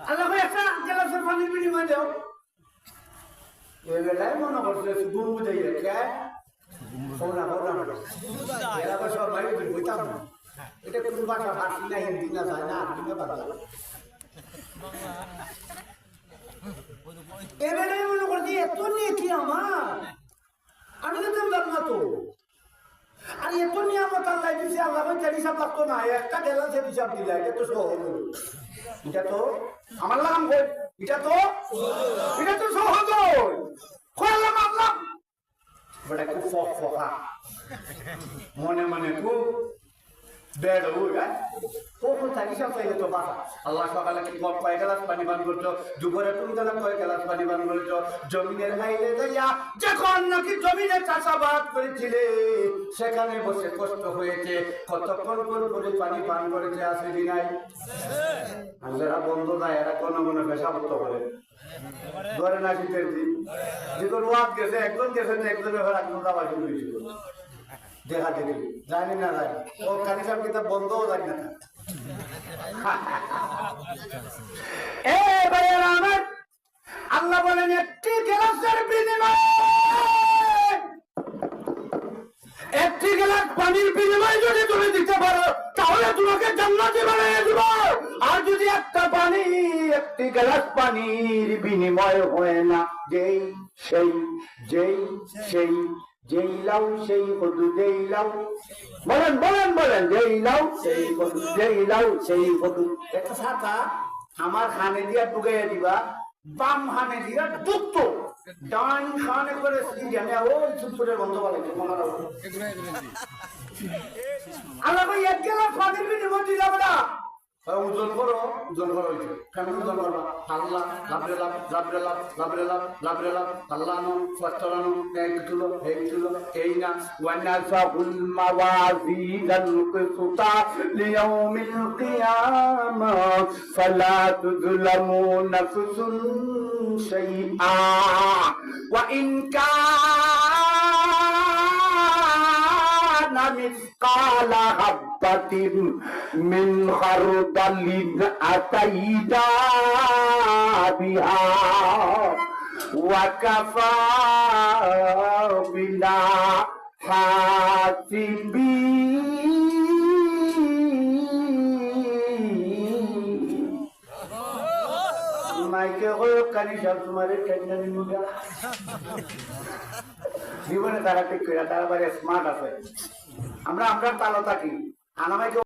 আল্লাহ একটা গ্লাসের পানির বিনিময় দেও এবেলায় মনে করছে গুম বুঝাইয়া কে সোনা এরা সব বাইরে বইতাম না এটা কোন ভাষা ফার্সি না হিন্দি না যায় না আরবি না বাংলা এবেলায় মনে করছি এত নিয়ে কি আমার আমি তো জানতাম না তো আর এত নিয়ামত আল্লাহ দিছে আল্লাহ হিসাব লাগতো না একটা গ্লাসের হিসাব দিলে এটা তো সহজ এটা তো আমার লাগাম এটা তো সহজ করলাম আল্লাহ বড় খুব ফকা মনে মনে খুব বেড় হয়ে কখন থাকি সব চাইলে তো বাসা আল্লাহ সকালে কি কয় গ্লাস পানি পান করছো দুপুরে তুমি গেলাম কয় গ্লাস পানি পান করছো জমিনের হাইলে যাইয়া যখন নাকি জমিনে চাষাবাদ করেছিলে সেখানে বসে কষ্ট হয়েছে কতক্ষণ করে পানি পান করেছে আসেনি নাই আর যারা বন্ধ না এরা কোনো মনে পেশা করতে পারে ধরে না শীতের দিন যখন ওয়াদ গেছে একজন গেছে একজনের ঘর একজন দাবা শুরু হয়েছিল দেখা দেখি জানি না জানি ও কানিসাব কিতাব বন্ধও জানি না আমার আল্লাহ বলেন একটি গ্লাসের বিনিময়ে একটি গ্লাস পানির বিনিময়ে যদি তুমি দিতে পারো তাহলে তোমাকে জান্নাতে বানিয়ে দেব আর যদি একটি গ্লাস পানির বিনিময় হয় না যেই লাউ সেই কদু যেই লাউ বলেন যেই লাউ সেই কদু যেই লাউ সেই কদু একটা ছাতা আমার খানে দিয়া টুকাইয়া দিবা বাম খানে দিয়া দুঃখ ডান খানে করে জানে ওই সুপুরের বন্ধ বলে আল্লাহ ভাই এক গ্লাস পানির বিনিময় দিলাম না ওজন করো হয়েছে কেমন ওজন করো আল্লাহ লাভরে লাভ আল্লাহ নো সস্তরানো এক তুলো এই না ওয়ানাসাহুল মাওয়াজিনাল কিসতা লিয়াউমিল কিয়ামাহ ফালা তুযলামু নাফসুন শাইআ ওয়া ইন কানা মিসকালা হাব্বাতিন মিন খারদালিন আতাইনা বিহা ওয়া কাফা বিনা হাসিবিন মাইকে কয় কানি সব তোমারে টেনশন নিমুগা জীবনে তারা ঠিক করে তারা স্মার্ট আছে আমরা তালো থাকি আনামাইকে